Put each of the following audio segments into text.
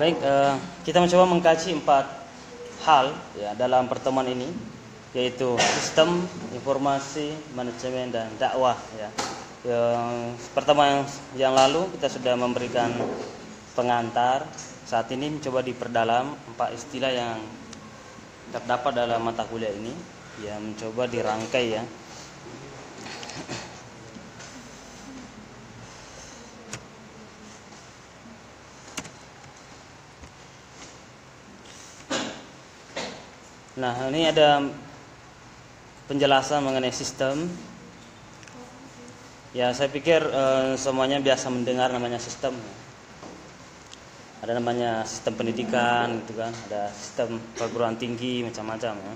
Baik, kita mencoba mengkaji 4 hal ya dalam pertemuan ini, yaitu sistem, informasi, manajemen, dan dakwah ya. Pertemuan yang lalu kita sudah memberikan pengantar. Saat ini mencoba diperdalam 4 istilah yang terdapat dalam mata kuliah ini, ya mencoba dirangkai ya. Nah, ini ada penjelasan mengenai sistem. Ya, saya pikir semuanya biasa mendengar namanya sistem. Ada namanya sistem pendidikan, gitu kan. Ada sistem perguruan tinggi, macam-macam. Ya.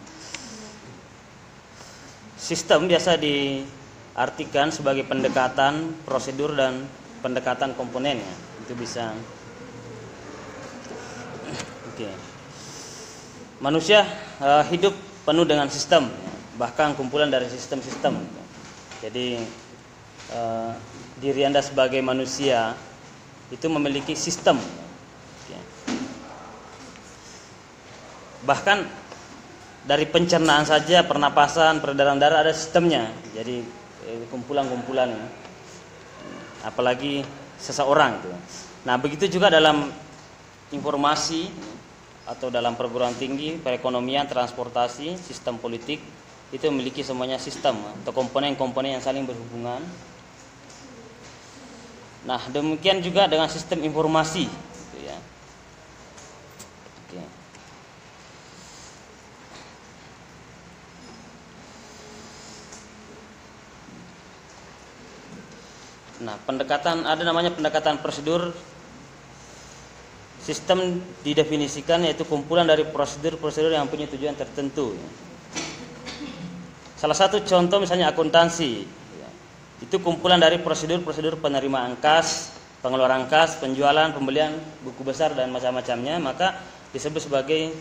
Sistem biasa diartikan sebagai pendekatan, prosedur, dan pendekatan komponen. Ya. Itu bisa. Oke. Manusia hidup penuh dengan sistem, bahkan kumpulan dari sistem-sistem. Jadi diri Anda sebagai manusia itu memiliki sistem. Bahkan dari pencernaan saja, pernapasan, peredaran darah ada sistemnya. Jadi kumpulan-kumpulan, apalagi seseorang itu. Nah, begitu juga dalam informasi atau dalam perguruan tinggi, perekonomian, transportasi, sistem politik, itu memiliki semuanya sistem atau komponen-komponen yang saling berhubungan. Nah, demikian juga dengan sistem informasi gitu ya. Oke. Nah, ada namanya pendekatan prosedur. Sistem didefinisikan yaitu kumpulan dari prosedur-prosedur yang punya tujuan tertentu. Salah satu contoh misalnya akuntansi. Itu kumpulan dari prosedur-prosedur penerimaan kas, pengeluaran kas, penjualan, pembelian buku besar dan macam-macamnya, maka disebut sebagai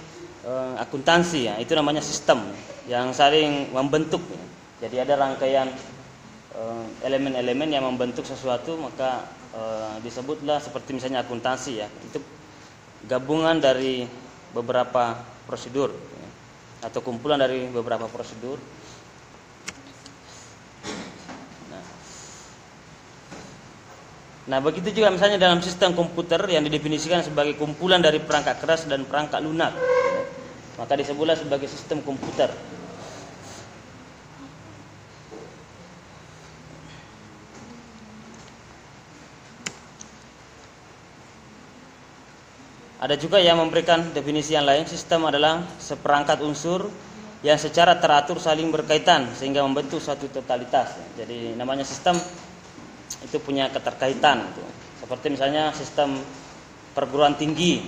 akuntansi. Ya. Itu namanya sistem yang saling membentuk. Ya. Jadi ada rangkaian elemen-elemen yang membentuk sesuatu, maka disebutlah seperti misalnya akuntansi ya. Itu gabungan dari beberapa prosedur atau kumpulan dari beberapa prosedur. Nah, begitu juga misalnya dalam sistem komputer yang didefinisikan sebagai kumpulan dari perangkat keras dan perangkat lunak, maka disebutlah sebagai sistem komputer. Ada juga yang memberikan definisi yang lain. Sistem adalah seperangkat unsur yang secara teratur saling berkaitan sehingga membentuk suatu totalitas. Jadi namanya sistem itu punya keterkaitan. Seperti misalnya sistem perguruan tinggi.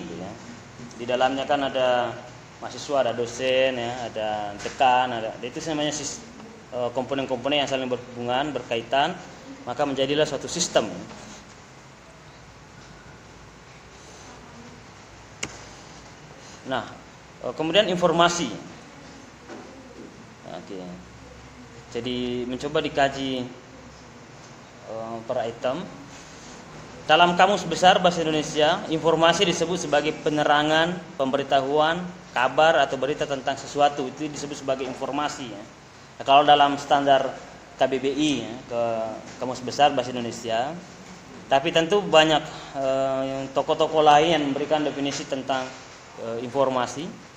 Di dalamnya kan ada mahasiswa, ada dosen, ya, ada dekan, itu namanya komponen-komponen yang saling berhubungan, berkaitan, maka menjadilah suatu sistem. Nah, kemudian informasi. Oke. Jadi mencoba dikaji per item. Dalam Kamus Besar Bahasa Indonesia, informasi disebut sebagai penerangan, pemberitahuan, kabar atau berita tentang sesuatu. Itu disebut sebagai informasi. Ya. Nah, kalau dalam standar KBBI, ya, ke Kamus Besar Bahasa Indonesia, tapi tentu banyak tokoh-tokoh lain yang memberikan definisi tentang informasi.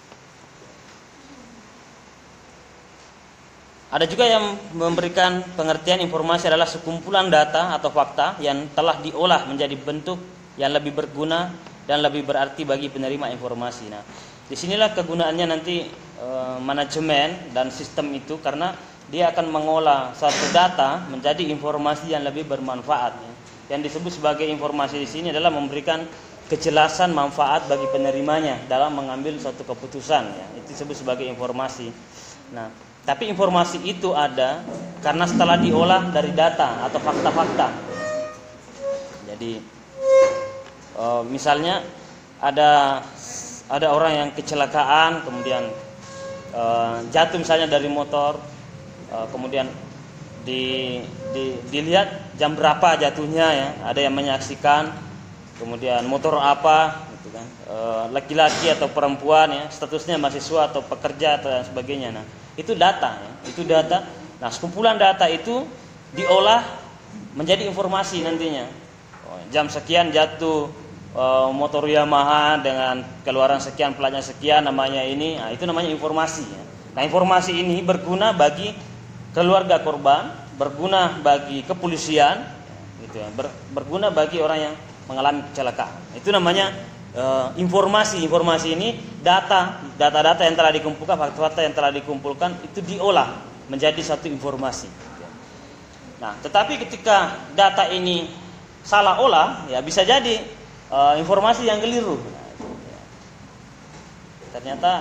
Ada juga yang memberikan pengertian informasi adalah sekumpulan data atau fakta yang telah diolah menjadi bentuk yang lebih berguna dan lebih berarti bagi penerima informasi. Nah, disinilah kegunaannya nanti manajemen dan sistem itu, karena dia akan mengolah suatu data menjadi informasi yang lebih bermanfaat. Yang disebut sebagai informasi di sini adalah memberikan kejelasan manfaat bagi penerimanya dalam mengambil suatu keputusan, ya. Itu disebut sebagai informasi. Nah, tapi informasi itu ada karena setelah diolah dari data atau fakta-fakta. Jadi misalnya ada orang yang kecelakaan, kemudian jatuh misalnya dari motor, kemudian dilihat jam berapa jatuhnya, ya. Ada yang menyaksikan, kemudian motor apa gitu kan, laki-laki atau perempuan ya, statusnya mahasiswa atau pekerja atau dan sebagainya. Nah, itu data ya, itu data. Nah, sekumpulan data itu diolah menjadi informasi nantinya. Jam sekian jatuh motor Yamaha dengan keluaran sekian, platnya sekian, namanya ini. Nah, itu namanya informasi ya. Nah, informasi ini berguna bagi keluarga korban, berguna bagi kepolisian gitu ya, berguna bagi orang yang mengalami kecelakaan. Itu namanya informasi. Informasi ini data-data yang telah dikumpulkan, fakta-fakta yang telah dikumpulkan itu diolah menjadi satu informasi. Nah, tetapi ketika data ini salah olah, ya bisa jadi informasi yang keliru. Nah, ya. Ternyata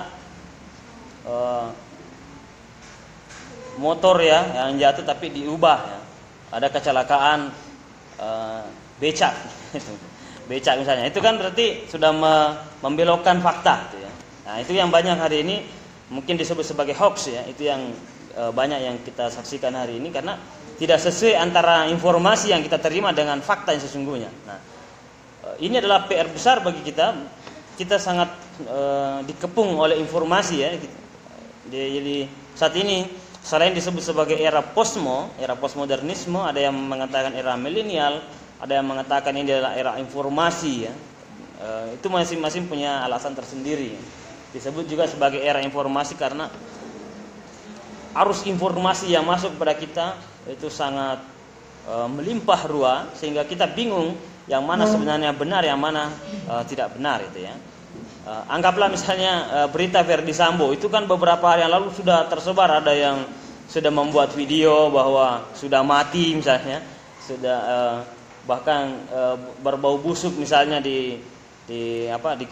motor ya yang jatuh tapi diubah ya. Ada kecelakaan becak gitu. Becak misalnya, itu kan berarti sudah membelokkan fakta gitu ya. Nah, itu yang banyak hari ini mungkin disebut sebagai hoax ya. Itu yang banyak yang kita saksikan hari ini karena tidak sesuai antara informasi yang kita terima dengan fakta yang sesungguhnya. Nah, ini adalah PR besar bagi kita. Kita sangat dikepung oleh informasi ya. Jadi saat ini selain disebut sebagai era postmodernisme, ada yang mengatakan era milenial, ada yang mengatakan ini adalah era informasi ya. Itu masing-masing punya alasan tersendiri. Disebut juga sebagai era informasi karena arus informasi yang masuk kepada kita itu sangat melimpah ruah sehingga kita bingung yang mana sebenarnya benar, yang mana tidak benar itu ya. Anggaplah misalnya berita Verdi Sambo itu kan beberapa hari yang lalu sudah tersebar, ada yang sudah membuat video bahwa sudah mati misalnya, sudah bahkan berbau busuk misalnya di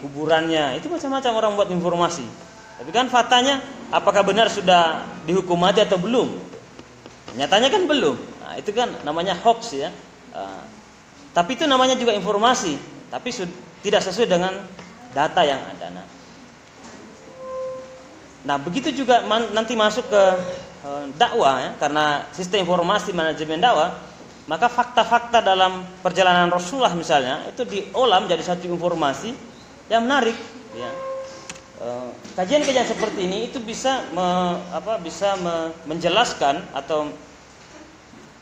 kuburannya. Itu macam-macam orang buat informasi. Tapi kan faktanya apakah benar sudah dihukum mati atau belum? Nyatanya kan belum. Nah, itu kan namanya hoax ya. Tapi itu namanya juga informasi, tapi tidak sesuai dengan data yang ada. Nah, begitu juga nanti masuk ke dakwah ya, karena sistem informasi manajemen dakwah, maka fakta-fakta dalam perjalanan Rasulullah misalnya itu diolah menjadi satu informasi yang menarik. Ya. Kajian-kajian seperti ini itu bisa menjelaskan atau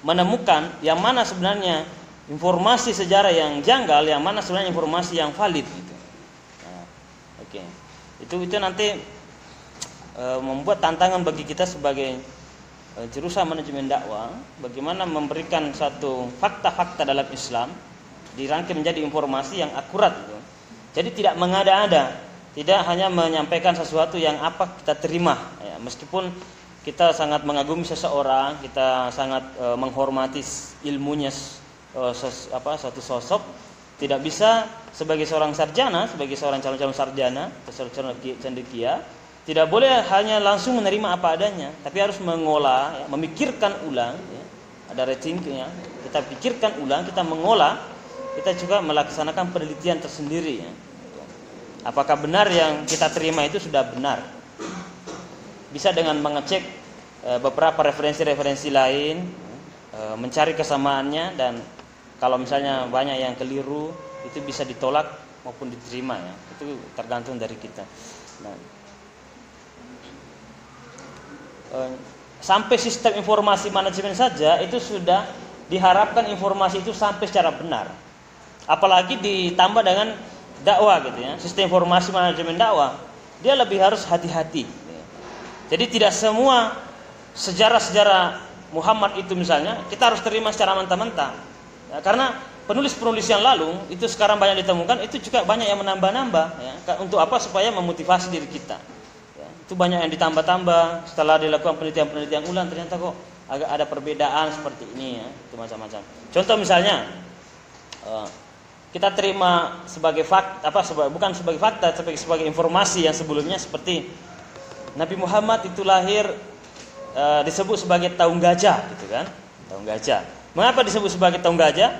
menemukan yang mana sebenarnya informasi sejarah yang janggal, yang mana sebenarnya informasi yang valid gitu. Nah, oke. Itu nanti membuat tantangan bagi kita sebagai jurusan manajemen dakwah, bagaimana memberikan satu fakta-fakta dalam Islam dirangkai menjadi informasi yang akurat gitu. Jadi tidak mengada-ada, tidak hanya menyampaikan sesuatu yang apa kita terima ya, meskipun kita sangat mengagumi seseorang, kita sangat menghormati ilmunya satu sosok, tidak bisa sebagai seorang sarjana, sebagai seorang calon-calon sarjana, calon cendekia, tidak boleh hanya langsung menerima apa adanya, tapi harus mengolah, ya, memikirkan ulang, ya. Ada ratingnya, kita pikirkan ulang, kita mengolah, kita juga melaksanakan penelitian tersendiri. Ya. Apakah benar yang kita terima itu sudah benar? Bisa dengan mengecek beberapa referensi-referensi lain, mencari kesamaannya, dan kalau misalnya banyak yang keliru, itu bisa ditolak maupun diterima ya. Itu tergantung dari kita. Nah, sampai sistem informasi manajemen saja itu sudah diharapkan informasi itu sampai secara benar. Apalagi ditambah dengan dakwah gitu ya. Sistem informasi manajemen dakwah, dia lebih harus hati-hati. Jadi tidak semua sejarah-sejarah Muhammad itu misalnya kita harus terima secara mentah-mentah. Ya, karena penulis-penulis yang lalu itu sekarang banyak ditemukan, itu juga banyak yang menambah-nambah ya. Untuk apa? Supaya memotivasi diri kita. Itu banyak yang ditambah-tambah. Setelah dilakukan penelitian-penelitian ulang, ternyata kok agak ada perbedaan seperti ini ya. Itu macam-macam. Contoh misalnya kita terima sebagai fakta, bukan sebagai fakta, tapi sebagai informasi yang sebelumnya, seperti Nabi Muhammad itu lahir disebut sebagai tahun gajah gitu kan. Tahun gajah. Mengapa disebut sebagai tahun gajah?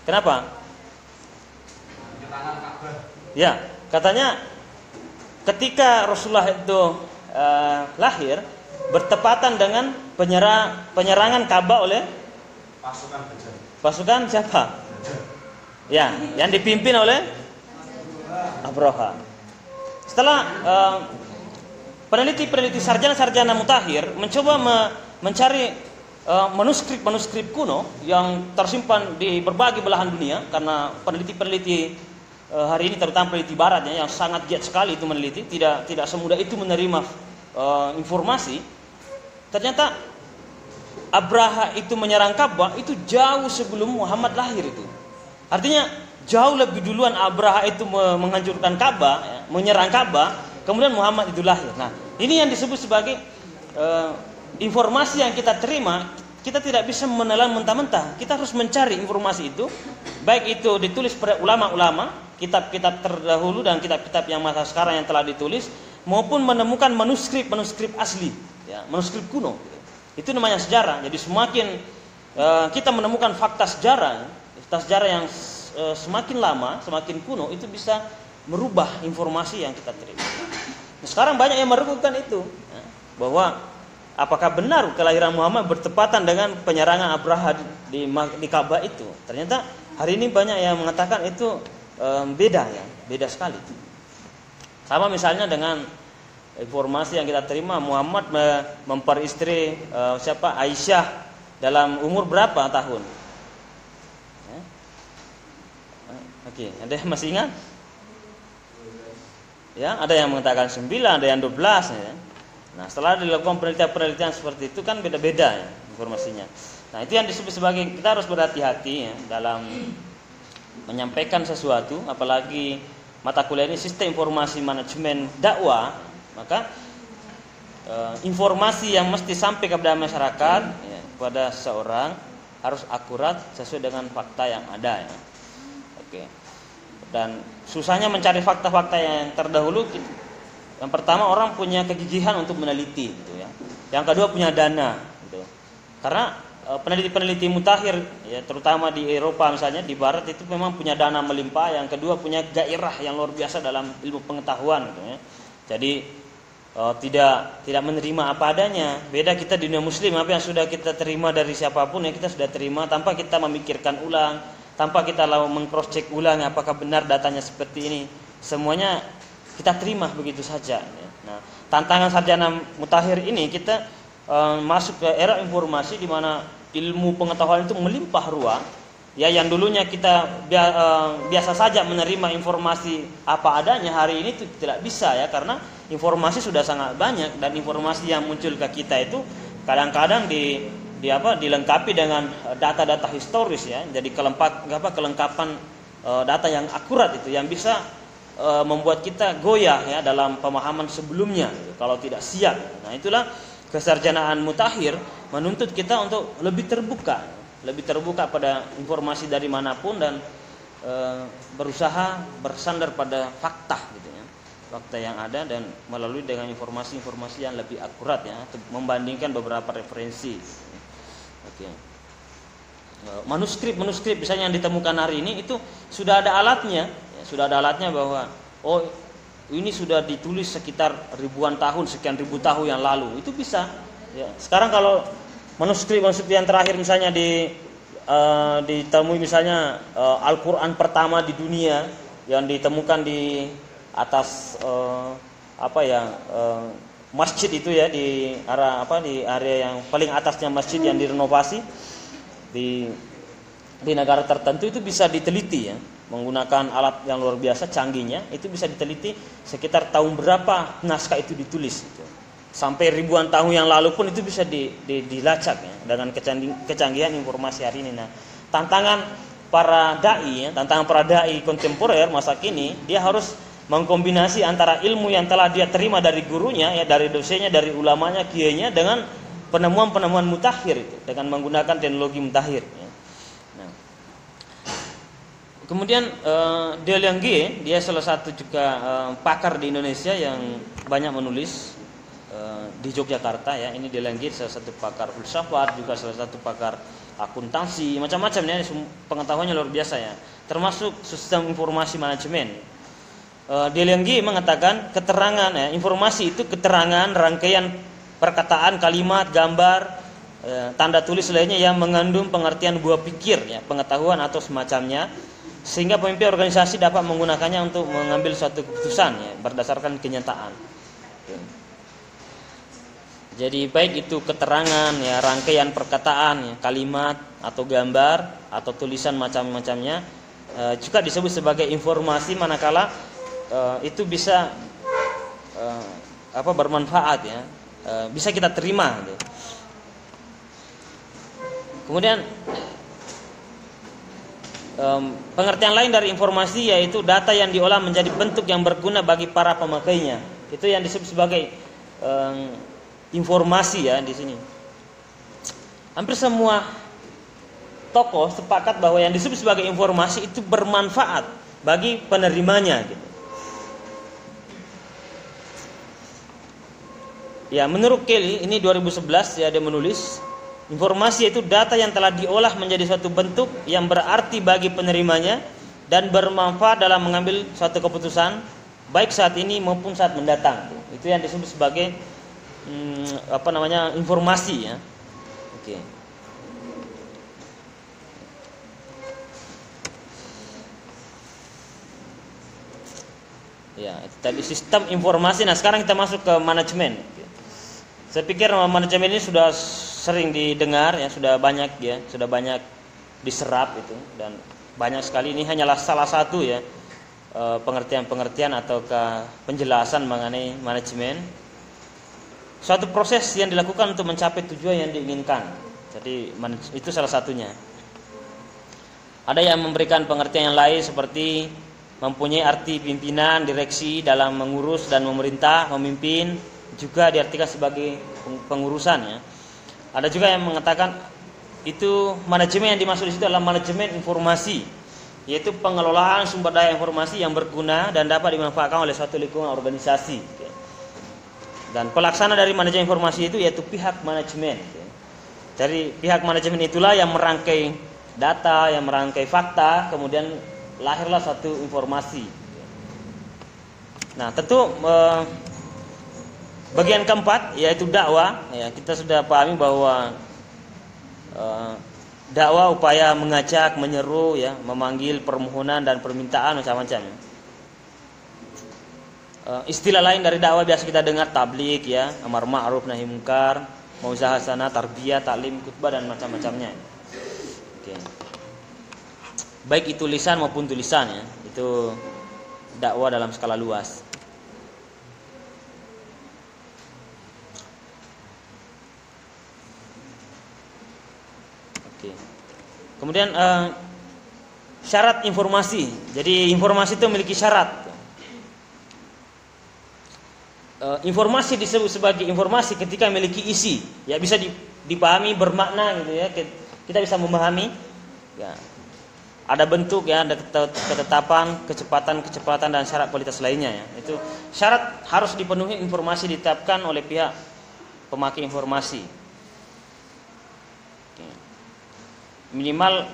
Kenapa? Ya, katanya ketika Rasulullah itu lahir bertepatan dengan penyerangan Ka'bah oleh pasukan siapa? Ya, yang dipimpin oleh Abraha. Setelah peneliti-peneliti sarjana-sarjana mutakhir mencoba mencari manuskrip-manuskrip kuno yang tersimpan di berbagai belahan dunia, karena peneliti-peneliti hari ini terutama peneliti barat yang sangat giat sekali itu meneliti, tidak semudah itu menerima informasi. Ternyata Abraha itu menyerang Ka'bah itu jauh sebelum Muhammad lahir itu. Artinya jauh lebih duluan Abraha itu menghancurkan Ka'bah, ya, menyerang Ka'bah, kemudian Muhammad itu lahir. Nah, ini yang disebut sebagai informasi yang kita terima. Kita tidak bisa menelan mentah-mentah. Kita harus mencari informasi itu, baik itu ditulis pada ulama-ulama, kitab-kitab terdahulu dan kitab-kitab yang masa sekarang yang telah ditulis, maupun menemukan manuskrip-manuskrip asli, ya, manuskrip kuno. Itu namanya sejarah. Jadi semakin kita menemukan fakta sejarah yang semakin lama, semakin kuno, itu bisa merubah informasi yang kita terima. Nah, sekarang banyak yang meragukan itu, ya, bahwa apakah benar kelahiran Muhammad bertepatan dengan penyerangan Abraha di Ka'bah itu. Ternyata hari ini banyak yang mengatakan itu beda, ya, beda sekali. Sama misalnya dengan informasi yang kita terima, Muhammad memperistri Aisyah dalam umur berapa tahun? Oke, ada yang masih ingat? Ya, ada yang mengatakan 9, ada yang 12, ya. Nah, setelah dilakukan penelitian seperti itu kan beda-beda, ya, informasinya. Nah, itu yang disebut sebagai kita harus berhati-hati, ya, dalam menyampaikan sesuatu, apalagi mata kuliah ini sistem informasi manajemen dakwah, maka informasi yang mesti sampai kepada masyarakat, ya, kepada seseorang harus akurat sesuai dengan fakta yang ada, ya. Oke. Dan susahnya mencari fakta-fakta yang terdahulu. Yang pertama, orang punya kegigihan untuk meneliti, gitu, ya. Yang kedua, punya dana, gitu. Karena peneliti-peneliti mutakhir, ya, terutama di Eropa misalnya, di Barat itu memang punya dana melimpah. Yang kedua, punya gairah yang luar biasa dalam ilmu pengetahuan, gitu, ya. Jadi tidak menerima apa adanya. Beda kita di dunia Muslim, apa yang sudah kita terima dari siapapun, ya, kita sudah terima tanpa kita memikirkan ulang, tanpa kita lalu meng-cross check ulang apakah benar datanya seperti ini. Semuanya kita terima begitu saja, ya. Nah, tantangan sarjana mutakhir ini kita masuk ke era informasi di mana ilmu pengetahuan itu melimpah ruah, ya, yang dulunya kita biasa saja menerima informasi apa adanya, hari ini itu tidak bisa, ya, karena informasi sudah sangat banyak dan informasi yang muncul ke kita itu kadang-kadang dilengkapi dengan data-data historis, ya. Jadi kelengkapan data yang akurat itu yang bisa membuat kita goyah, ya, dalam pemahaman sebelumnya, gitu, kalau tidak siap. Nah, itulah kesarjanaan mutakhir menuntut kita untuk lebih terbuka pada informasi dari manapun dan berusaha bersandar pada fakta, gitu, ya, fakta yang ada, dan melalui dengan informasi-informasi yang lebih akurat, ya, membandingkan beberapa referensi. Oke. Manuskrip misalnya yang ditemukan hari ini itu sudah ada alatnya, ya, sudah ada alatnya bahwa ini sudah ditulis sekitar ribuan tahun, sekian ribu tahun yang lalu, itu bisa, ya. Sekarang kalau manuskrip yang terakhir misalnya ditemui misalnya Al-Quran pertama di dunia yang ditemukan di atas masjid itu, ya, di area yang paling atasnya masjid yang direnovasi di negara tertentu, itu bisa diteliti, ya, menggunakan alat yang luar biasa canggihnya. Itu bisa diteliti sekitar tahun berapa naskah itu ditulis, gitu. Sampai ribuan tahun yang lalu pun itu bisa dilacak, ya, dengan kecanggihan informasi hari ini. Nah, tantangan para dai kontemporer masa kini, dia harus mengkombinasi antara ilmu yang telah dia terima dari gurunya, ya, dari dosennya, dari ulamanya, kiainya, dengan penemuan-penemuan mutakhir itu dengan menggunakan teknologi mutakhir, ya. Nah, kemudian Deliengge, dia salah satu juga pakar di Indonesia yang banyak menulis di Yogyakarta, ya. Ini Deliengge salah satu pakar filsafat, juga salah satu pakar akuntansi, macam-macam, ya, pengetahuannya luar biasa, ya, termasuk sistem informasi manajemen. Deliengge mengatakan keterangan, ya, informasi itu keterangan, rangkaian perkataan, kalimat, gambar, tanda tulis lainnya yang mengandung pengertian buah pikir, ya, pengetahuan atau semacamnya, sehingga pemimpin organisasi dapat menggunakannya untuk mengambil suatu keputusan ya, berdasarkan kenyataan. Jadi baik itu keterangan ya, rangkaian perkataan ya, kalimat atau gambar atau tulisan macam-macamnya juga disebut sebagai informasi manakala itu bisa bermanfaat ya, bisa kita terima gitu. Kemudian pengertian lain dari informasi yaitu data yang diolah menjadi bentuk yang berguna bagi para pemakainya. Itu yang disebut sebagai informasi ya di sini. Hampir semua tokoh sepakat bahwa yang disebut sebagai informasi itu bermanfaat bagi penerimanya gitu. Ya, menurut Kelly ini 2011 ya, dia menulis informasi itu data yang telah diolah menjadi suatu bentuk yang berarti bagi penerimanya dan bermanfaat dalam mengambil suatu keputusan baik saat ini maupun saat mendatang. Itu yang disebut sebagai informasi ya. Oke. Ya, itu tadi sistem informasi. Nah, sekarang kita masuk ke manajemen. Saya pikir manajemen ini sudah sering didengar ya, sudah banyak diserap itu, dan banyak sekali. Ini hanyalah salah satu ya pengertian-pengertian atau penjelasan mengenai manajemen. Suatu proses yang dilakukan untuk mencapai tujuan yang diinginkan. Jadi itu salah satunya. Ada yang memberikan pengertian yang lain seperti mempunyai arti pimpinan, direksi dalam mengurus dan memerintah, memimpin, juga diartikan sebagai pengurusan ya. Ada juga yang mengatakan itu manajemen yang dimaksud di situ adalah manajemen informasi, yaitu pengelolaan sumber daya informasi yang berguna dan dapat dimanfaatkan oleh suatu lingkungan organisasi. Dan pelaksana dari manajemen informasi itu yaitu pihak manajemen. Dari pihak manajemen itulah yang merangkai data, yang merangkai fakta, kemudian lahirlah satu informasi. Nah, tentu bagian keempat yaitu dakwah. Ya, kita sudah pahami bahwa dakwah upaya mengajak, menyeru, ya, memanggil permohonan dan permintaan macam-macam. Istilah lain dari dakwah biasa kita dengar tabligh, ya, amar ma'ruf nahi munkar, mau'izah hasanah, tarbiyah, taklim, khutbah dan macam-macamnya. Oke. Baik itu lisan maupun tulisan ya, itu dakwah dalam skala luas. Oke. Kemudian syarat informasi. Jadi informasi itu memiliki syarat. Informasi disebut sebagai informasi ketika memiliki isi, ya, bisa dipahami, bermakna gitu ya. Kita bisa memahami, ya. Ada bentuk, ya, ada ketetapan, kecepatan dan syarat kualitas lainnya, ya. Itu syarat harus dipenuhi informasi ditetapkan oleh pihak pemakai informasi. Oke. Minimal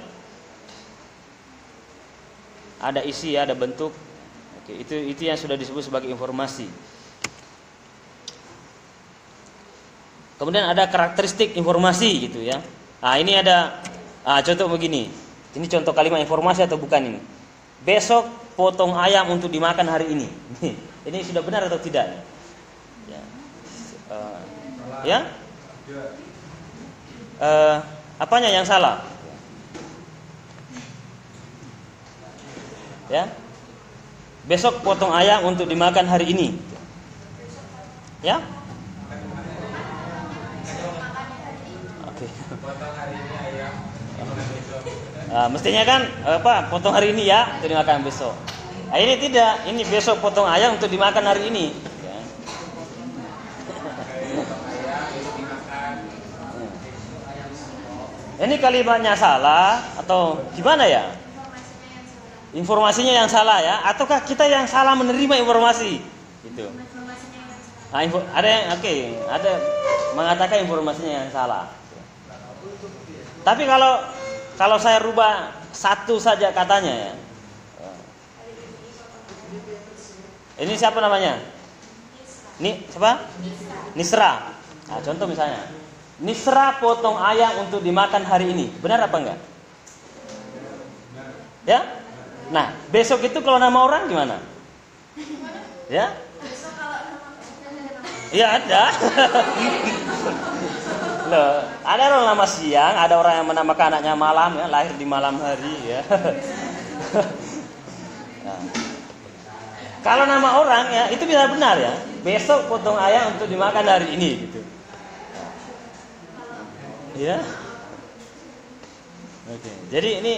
ada isi, ya, ada bentuk. Oke, itu yang sudah disebut sebagai informasi. Kemudian ada karakteristik informasi gitu ya. Nah, ini ada contoh begini. Ini contoh kalimat informasi atau bukan ini? Besok potong ayam untuk dimakan hari ini. Ini sudah benar atau tidak? Ya. Ya? Apanya yang salah? Ya. Besok potong ayam untuk dimakan hari ini. Ya? Mestinya kan potong hari ini ya untuk dimakan besok. Nah, ini tidak, ini besok potong ayam untuk dimakan hari ini. Ya. Ini kalimatnya salah atau gimana ya? Informasinya yang salah ya, ataukah kita yang salah menerima informasi? Gitu. Nah, ada yang ada mengatakan informasinya yang salah. Tapi kalau saya rubah satu saja katanya ya. Ini siapa namanya? Siapa? Nisra. Nah, contoh misalnya, Nisra potong ayam untuk dimakan hari ini. Benar apa enggak? Ya? Nah, besok itu kalau nama orang gimana? Ya? Iya ada. Loh, ada orang nama siang, ada orang yang menamakan anaknya malam ya, lahir di malam hari ya. Nah, kalau nama orang ya itu bisa benar ya. Besok potong ayam untuk dimakan hari ini gitu. Ya. Oke. Jadi ini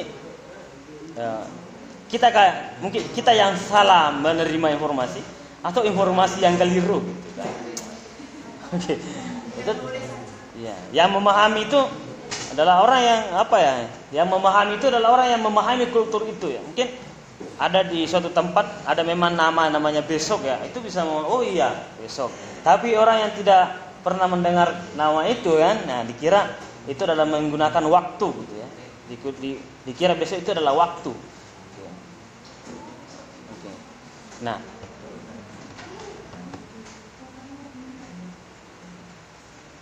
kita kayak mungkin kita yang salah menerima informasi atau informasi yang keliru gitu kan. Oke. Itu ya, yang memahami itu adalah orang yang apa ya? Yang memahami itu adalah orang yang memahami kultur itu ya. Mungkin ada di suatu tempat ada memang namanya besok ya. Itu bisa oh iya, besok. Tapi orang yang tidak pernah mendengar nama itu kan, nah dikira itu adalah menggunakan waktu gitu ya. Dikira besok itu adalah waktu. Oke. Nah,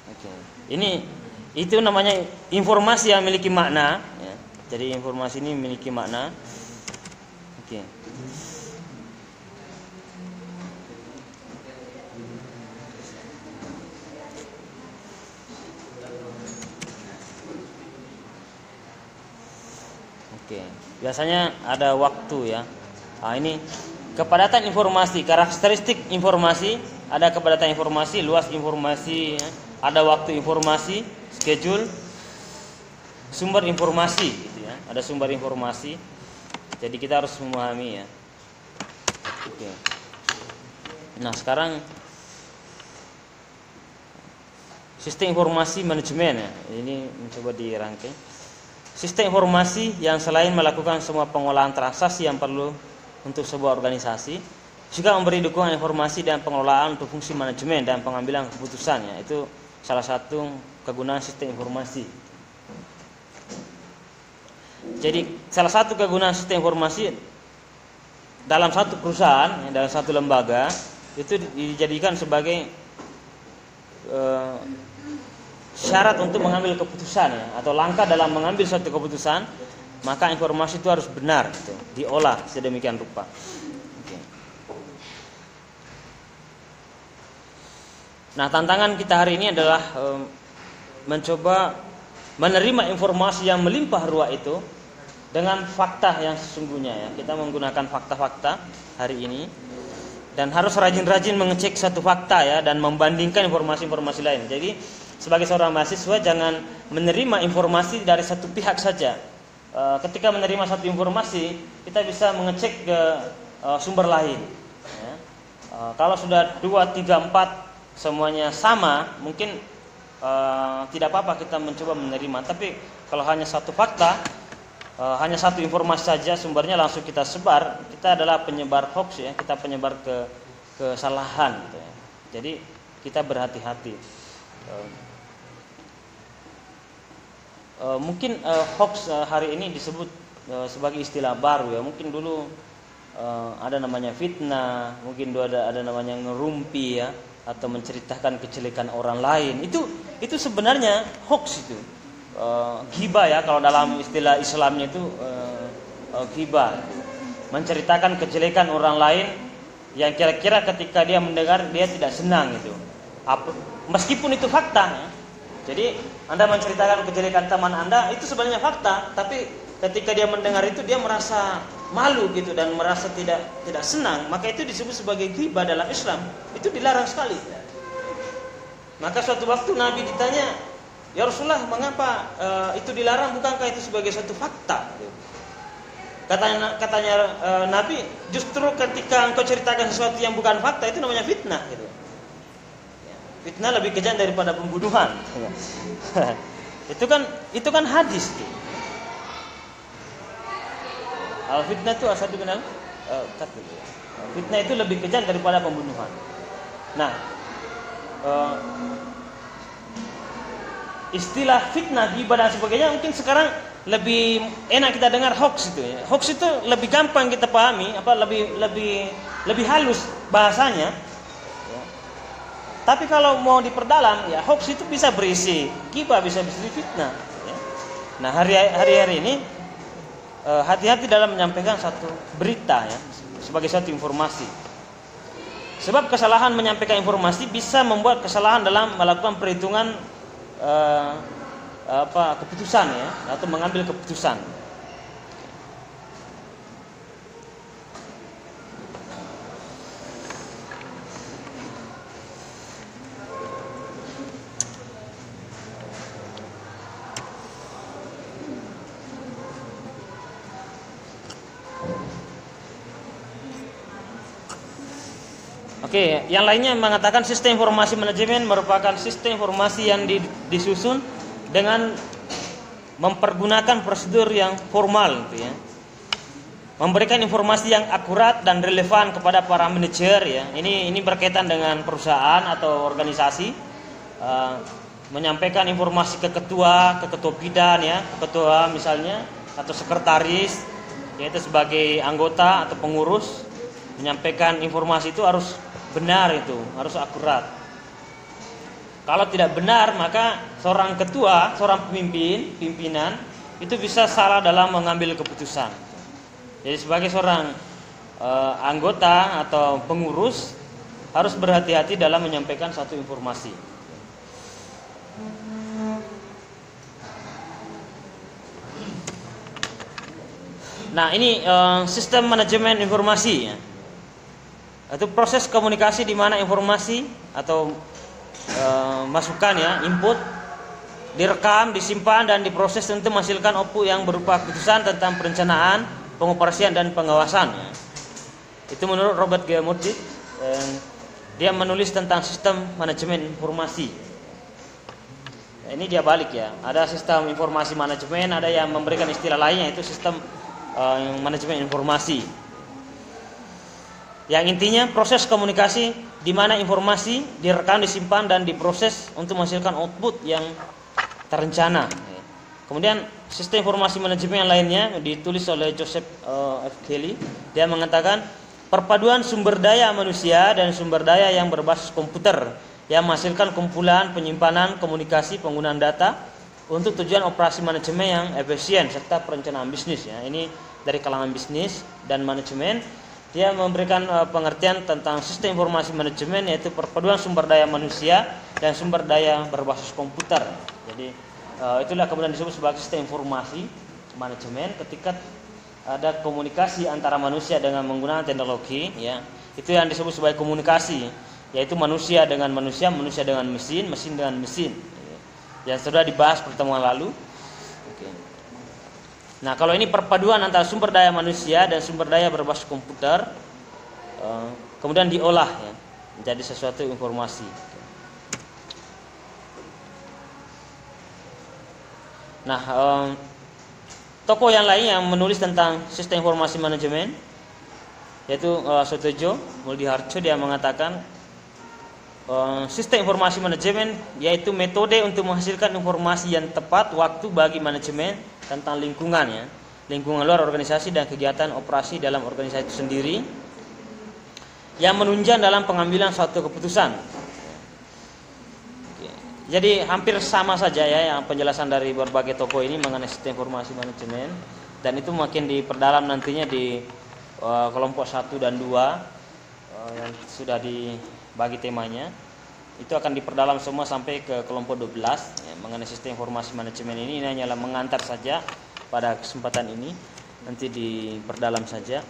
oke. Ini itu namanya informasi yang memiliki makna ya. Jadi informasi ini memiliki makna. Oke. Oke. Biasanya ada waktu ya. Nah, ini kepadatan informasi, karakteristik informasi, ada kepadatan informasi, luas informasi ya. Ada waktu informasi, schedule, sumber informasi gitu ya. Ada sumber informasi. Jadi kita harus memahami ya. Oke. Nah, sekarang sistem informasi manajemen ya. Ini mencoba dirangkai. Sistem informasi yang selain melakukan semua pengolahan transaksi yang perlu untuk sebuah organisasi, juga memberi dukungan informasi dan pengelolaan untuk fungsi manajemen dan pengambilan keputusan ya. Itu salah satu kegunaan sistem informasi. Jadi salah satu kegunaan sistem informasi dalam satu perusahaan, ya, dalam satu lembaga itu dijadikan sebagai syarat untuk mengambil keputusan ya, atau langkah dalam mengambil suatu keputusan, maka informasi itu harus benar gitu, diolah sedemikian rupa. Oke. Nah, tantangan kita hari ini adalah mencoba menerima informasi yang melimpah ruah itu dengan fakta yang sesungguhnya ya. Kita menggunakan fakta-fakta hari ini dan harus rajin-rajin mengecek satu fakta ya dan membandingkan informasi-informasi lain. Jadi sebagai seorang mahasiswa jangan menerima informasi dari satu pihak saja. Ketika menerima satu informasi, kita bisa mengecek ke sumber lain. Ya. Kalau sudah 2, 3, 4 semuanya sama, mungkin tidak apa-apa kita mencoba menerima. Tapi kalau hanya satu fakta, hanya satu informasi saja sumbernya langsung kita sebar, kita adalah penyebar hoax ya, kita penyebar kesalahan gitu ya. Jadi kita berhati-hati. Mungkin hoax hari ini disebut sebagai istilah baru ya. Mungkin dulu ada namanya fitnah, mungkin dulu ada namanya ngerumpi ya, atau menceritakan kejelekan orang lain. Itu sebenarnya hoax itu. Ghibah ya, kalau dalam istilah Islamnya itu ghibah, menceritakan kejelekan orang lain yang kira-kira ketika dia mendengar dia tidak senang itu. Meskipun itu fakta ya. Jadi Anda menceritakan kejelekan teman Anda itu sebenarnya fakta, tapi ketika dia mendengar itu dia merasa malu gitu dan merasa tidak senang, maka itu disebut sebagai ghibah dalam Islam. Itu dilarang sekali. Maka suatu waktu Nabi ditanya, "Ya Rasulullah, mengapa itu dilarang? Bukankah itu sebagai suatu fakta?" Katanya Nabi, justru ketika engkau ceritakan sesuatu yang bukan fakta itu namanya fitnah gitu. Fitnah lebih kejam daripada pembunuhan. Itu kan hadis tuh. Al fitnah itu asal dikenal fitnah itu lebih kejam daripada pembunuhan. Nah, istilah fitnah, ghibah dan sebagainya mungkin sekarang lebih enak kita dengar hoax itu ya. Hoax itu lebih gampang kita pahami, lebih halus bahasanya. Ya. Tapi kalau mau diperdalam ya, hoax itu bisa berisi ghibah, bisa berisi fitnah. Ya. Nah, hari-hari ini hati-hati dalam menyampaikan satu berita ya, sebagai suatu informasi. Sebab kesalahan menyampaikan informasi bisa membuat kesalahan dalam melakukan perhitungan keputusan ya, atau mengambil keputusan. Oke, yang lainnya mengatakan sistem informasi manajemen merupakan sistem informasi yang disusun dengan mempergunakan prosedur yang formal, gitu ya. Memberikan informasi yang akurat dan relevan kepada para manajer, ya. Ini berkaitan dengan perusahaan atau organisasi. Menyampaikan informasi ke ketua bidang, ya, ketua misalnya atau sekretaris, yaitu sebagai anggota atau pengurus. Menyampaikan informasi itu harus benar, itu harus akurat. Kalau tidak benar, maka seorang ketua, seorang pimpinan itu bisa salah dalam mengambil keputusan. Jadi sebagai seorang anggota atau pengurus harus berhati-hati dalam menyampaikan satu informasi. Nah, ini sistem manajemen informasi, ya. Itu proses komunikasi di mana informasi atau masukan, ya, input direkam, disimpan dan diproses untuk menghasilkan output yang berupa keputusan tentang perencanaan, pengoperasian dan pengawasan, ya. Itu menurut Robert G. Murdoch. Dia menulis tentang sistem manajemen informasi. Ini dia balik, ya. Ada sistem informasi manajemen, ada yang memberikan istilah lainnya, itu sistem manajemen informasi. Yang intinya proses komunikasi di mana informasi direkam, disimpan dan diproses untuk menghasilkan output yang terencana. Kemudian sistem informasi manajemen yang lainnya ditulis oleh Joseph F. Kelly. Dia mengatakan perpaduan sumber daya manusia dan sumber daya yang berbasis komputer yang menghasilkan kumpulan, penyimpanan, komunikasi, penggunaan data untuk tujuan operasi manajemen yang efisien serta perencanaan bisnis, ya. Ini dari kalangan bisnis dan manajemen. Dia memberikan pengertian tentang sistem informasi manajemen, yaitu perpaduan sumber daya manusia dan sumber daya berbasis komputer. Jadi itulah kemudian disebut sebagai sistem informasi manajemen ketika ada komunikasi antara manusia dengan menggunakan teknologi, ya. Itu yang disebut sebagai komunikasi, yaitu manusia dengan manusia, manusia dengan mesin, mesin dengan mesin. Yang sudah dibahas pertemuan lalu. Oke. Nah, kalau ini perpaduan antara sumber daya manusia dan sumber daya berbasis komputer, kemudian diolah, ya, menjadi sesuatu informasi. Nah, tokoh yang lain yang menulis tentang sistem informasi manajemen, yaitu Sotojo Muldiharjo. Dia mengatakan sistem informasi manajemen yaitu metode untuk menghasilkan informasi yang tepat waktu bagi manajemen tentang lingkungan, ya, lingkungan luar organisasi dan kegiatan operasi dalam organisasi itu sendiri yang menunjang dalam pengambilan suatu keputusan. Jadi hampir sama saja, ya, yang penjelasan dari berbagai tokoh ini mengenai sistem informasi manajemen, dan itu makin diperdalam nantinya di kelompok 1 dan 2 yang sudah dibagi temanya. Itu akan diperdalam semua sampai ke kelompok 12, ya, mengenai sistem informasi manajemen ini. Ini hanyalah mengantar saja pada kesempatan ini, nanti diperdalam saja.